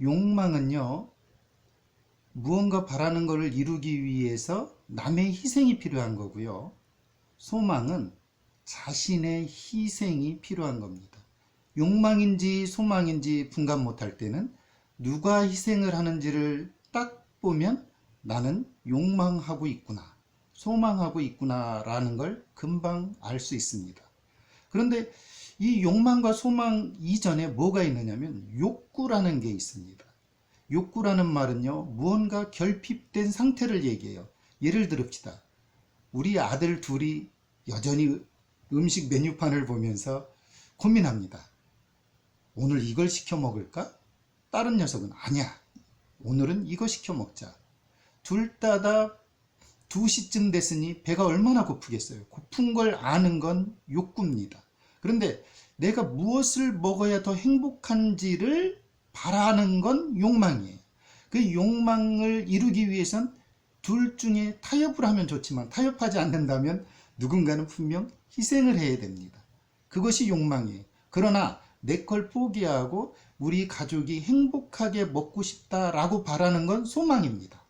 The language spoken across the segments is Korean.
욕망은요, 무언가 바라는 것을 이루기 위해서 남의 희생이 필요한 거고요. 소망은 자신의 희생이 필요한 겁니다. 욕망인지 소망인지 분간 못할 때는 누가 희생을 하는지를 딱 보면 나는 욕망하고 있구나, 소망하고 있구나 라는 걸 금방 알 수 있습니다. 그런데 이 욕망과 소망 이전에 뭐가 있느냐면 욕구라는 게 있습니다. 욕구라는 말은요, 무언가 결핍된 상태를 얘기해요. 예를 들읍시다. 우리 아들 둘이 여전히 음식 메뉴판을 보면서 고민합니다. 오늘 이걸 시켜 먹을까? 다른 녀석은 아니야, 오늘은 이거 시켜 먹자. 둘 다 2시쯤 됐으니 배가 얼마나 고프겠어요. 고픈 걸 아는 건 욕구입니다. 그런데 내가 무엇을 먹어야 더 행복한지를 바라는 건 욕망이에요. 그 욕망을 이루기 위해선 둘 중에 타협을 하면 좋지만 타협하지 않는다면 누군가는 분명 희생을 해야 됩니다. 그것이 욕망이에요. 그러나 내 걸 포기하고 우리 가족이 행복하게 먹고 싶다라고 바라는 건 소망입니다.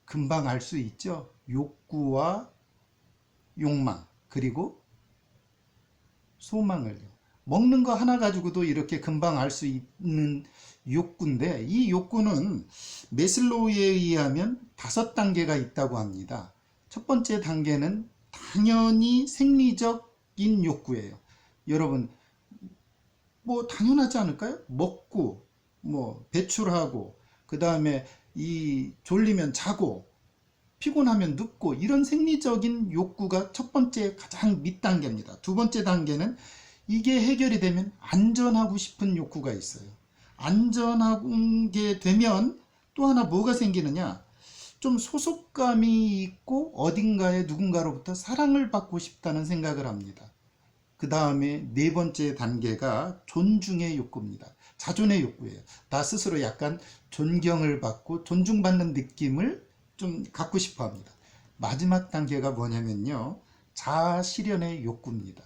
금방 알 수 있죠? 욕구와 욕망, 그리고 소망을요. 먹는 거 하나 가지고도 이렇게 금방 알 수 있는 욕구인데, 이 욕구는 메슬로우에 의하면 5단계가 있다고 합니다. 첫 번째 단계는 당연히 생리적인 욕구예요. 여러분, 뭐 당연하지 않을까요? 먹고, 뭐 배출하고, 그 다음에 이 졸리면 자고, 피곤하면 눕고, 이런 생리적인 욕구가 첫 번째 가장 밑단계입니다. 두 번째 단계는 이게 해결이 되면 안전하고 싶은 욕구가 있어요. 안전하게 되면 또 하나 뭐가 생기느냐? 좀 소속감이 있고 어딘가에 누군가로부터 사랑을 받고 싶다는 생각을 합니다. 그 다음에 네 번째 단계가 존중의 욕구입니다. 자존의 욕구예요. 나 스스로 약간 존경을 받고 존중받는 느낌을 좀 갖고 싶어 합니다. 마지막 단계가 뭐냐면요, 자아 실현의 욕구입니다.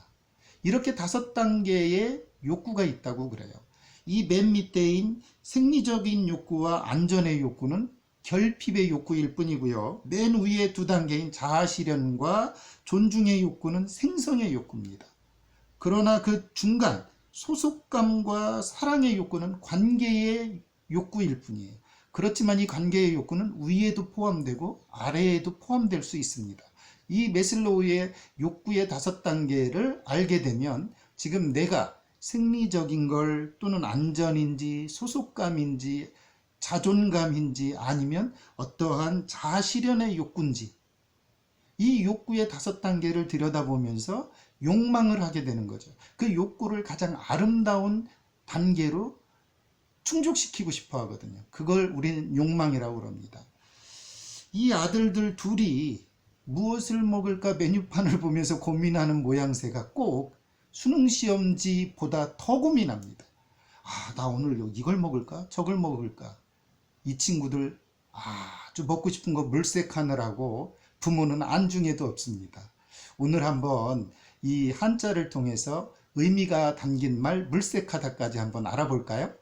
이렇게 5단계의 욕구가 있다고 그래요. 이 맨 밑에인 생리적인 욕구와 안전의 욕구는 결핍의 욕구일 뿐이고요. 맨 위에 2단계인 자아 실현과 존중의 욕구는 생성의 욕구입니다. 그러나 그 중간 소속감과 사랑의 욕구는 관계의 욕구일 뿐이에요. 그렇지만 이 관계의 욕구는 위에도 포함되고 아래에도 포함될 수 있습니다. 이 메슬로우의 욕구의 5단계를 알게 되면 지금 내가 생리적인 걸 또는 안전인지 소속감인지 자존감인지 아니면 어떠한 자아실현의 욕구인지, 이 욕구의 5단계를 들여다보면서 욕망을 하게 되는 거죠. 그 욕구를 가장 아름다운 단계로 충족시키고 싶어 하거든요. 그걸 우리는 욕망이라고 그럽니다. 이 아들들 둘이 무엇을 먹을까 메뉴판을 보면서 고민하는 모양새가 꼭 수능시험지보다 더 고민합니다. 아, 나 오늘 이걸 먹을까? 저걸 먹을까? 이 친구들 아주 먹고 싶은 거 물색하느라고 부모는 안중에도 없습니다. 오늘 한번 이 한자를 통해서 의미가 담긴 말 물색하다까지 한번 알아볼까요?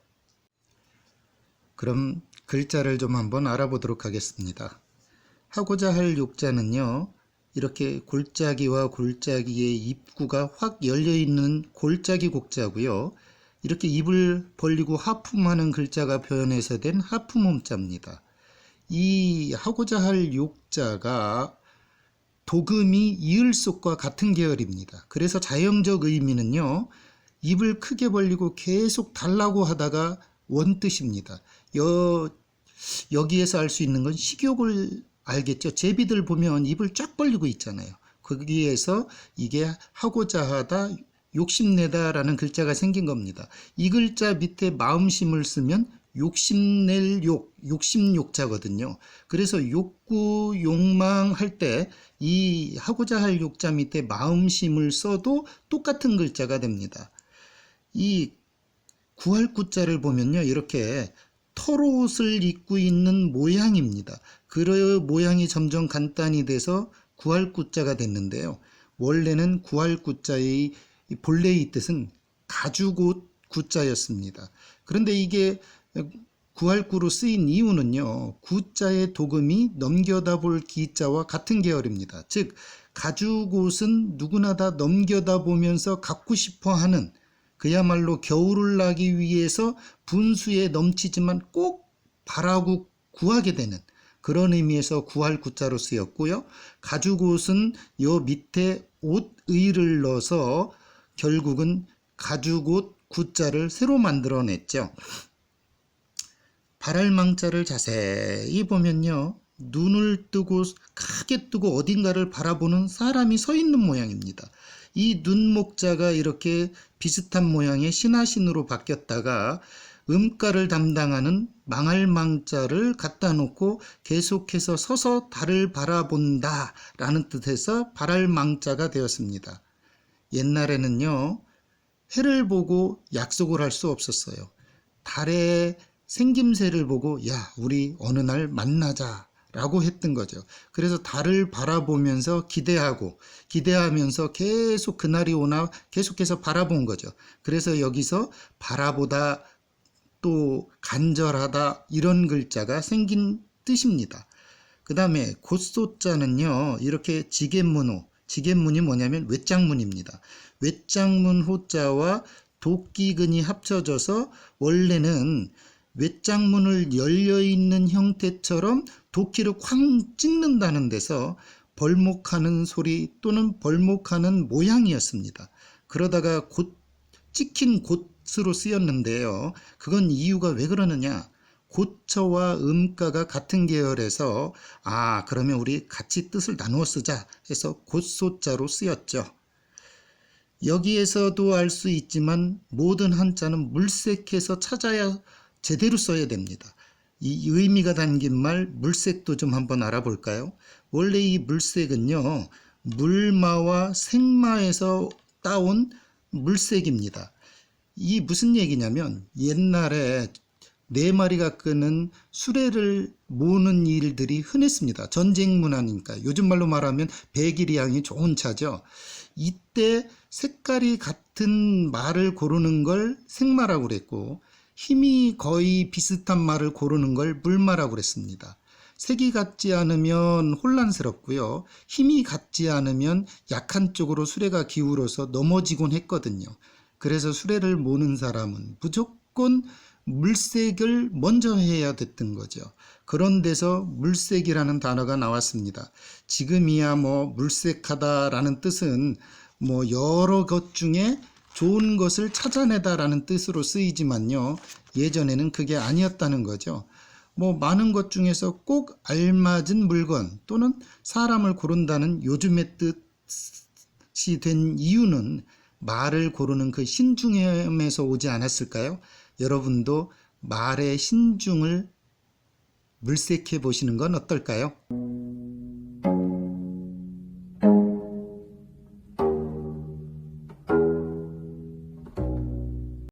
그럼 글자를 좀 한번 알아보도록 하겠습니다. 하고자 할 욕자는요, 이렇게 골짜기와 골짜기의 입구가 확 열려있는 골짜기 곡자고요. 이렇게 입을 벌리고 하품하는 글자가 표현해서 된 하품음자입니다. 이 하고자 할 욕자가 도금이 이을속과 같은 계열입니다. 그래서 자형적 의미는요, 입을 크게 벌리고 계속 달라고 하다가 원뜻입니다. 여기에서 알 수 있는 건 식욕을 알겠죠? 제비들 보면 입을 쫙 벌리고 있잖아요. 거기에서 이게 하고자 하다, 욕심내다 라는 글자가 생긴 겁니다. 이 글자 밑에 마음심을 쓰면 욕심낼 욕, 욕심욕자거든요. 그래서 욕구, 욕망할 때 이 하고자 할 욕자 밑에 마음심을 써도 똑같은 글자가 됩니다. 이 구할 구자를 보면요, 이렇게 털옷을 입고 있는 모양입니다. 그 모양이 점점 간단히 돼서 구할 구자가 됐는데요. 원래는 구할 구자의 본래의 뜻은 가죽옷 구자였습니다. 그런데 이게 구할구로 쓰인 이유는요, 구자의 도금이 넘겨다 볼 기자와 같은 계열입니다. 즉 가죽옷은 누구나 다 넘겨다 보면서 갖고 싶어 하는, 그야말로 겨울을 나기 위해서 분수에 넘치지만 꼭 바라고 구하게 되는 그런 의미에서 구할 구자로 쓰였고요. 가죽옷은 요 밑에 옷의를 넣어서 결국은 가죽옷 구자를 새로 만들어냈죠. 발알망자를 자세히 보면요, 눈을 뜨고 크게 뜨고 어딘가를 바라보는 사람이 서 있는 모양입니다. 이 눈목자가 이렇게 비슷한 모양의 신하신으로 바뀌었다가 음가를 담당하는 망할망자를 갖다 놓고 계속해서 서서 달을 바라본다 라는 뜻에서 발알망자가 되었습니다. 옛날에는요, 해를 보고 약속을 할 수 없었어요. 달의 생김새를 보고 야, 우리 어느 날 만나자 라고 했던 거죠. 그래서 달을 바라보면서 기대하면서 계속 그날이 오나 계속해서 바라본 거죠. 그래서 여기서 바라보다, 또 간절하다, 이런 글자가 생긴 뜻입니다. 그 다음에 곶소자는요, 이렇게 지겐문호, 지겐문이 뭐냐면 외장문입니다. 외장문 호자와 도끼근이 합쳐져서 원래는 외장문을 열려있는 형태처럼 도끼를 쾅 찍는다는 데서 벌목하는 소리 또는 벌목하는 모양이었습니다. 그러다가 곧 찍힌 곧으로 쓰였는데요. 그건 이유가 왜 그러느냐? 고처와 음가가 같은 계열에서 그러면 우리 같이 뜻을 나누어 쓰자 해서 곶소자로 쓰였죠. 여기에서도 알 수 있지만 모든 한자는 물색해서 찾아야 제대로 써야 됩니다. 이 의미가 담긴 말 물색도 좀 한번 알아볼까요? 원래 이 물색은요, 물마와 생마에서 따온 물색입니다. 이 무슨 얘기냐면 옛날에 4마리가 끄는 수레를 모는 일들이 흔했습니다. 전쟁 문화니까. 요즘 말로 말하면 배기량이 좋은 차죠. 이때 색깔이 같은 말을 고르는 걸 생마라고 그랬고, 힘이 거의 비슷한 말을 고르는 걸 물마라고 그랬습니다. 색이 같지 않으면 혼란스럽고요. 힘이 같지 않으면 약한 쪽으로 수레가 기울어서 넘어지곤 했거든요. 그래서 수레를 모는 사람은 무조건 물색을 먼저 해야 됐던 거죠. 그런 데서 물색이라는 단어가 나왔습니다. 지금이야 물색하다라는 뜻은 여러 것 중에 좋은 것을 찾아내다라는 뜻으로 쓰이지만요, 예전에는 그게 아니었다는 거죠. 많은 것 중에서 꼭 알맞은 물건 또는 사람을 고른다는 요즘의 뜻이 된 이유는 말을 고르는 그 신중함에서 오지 않았을까요? 여러분도 말의 신중을 물색해 보시는 건 어떨까요?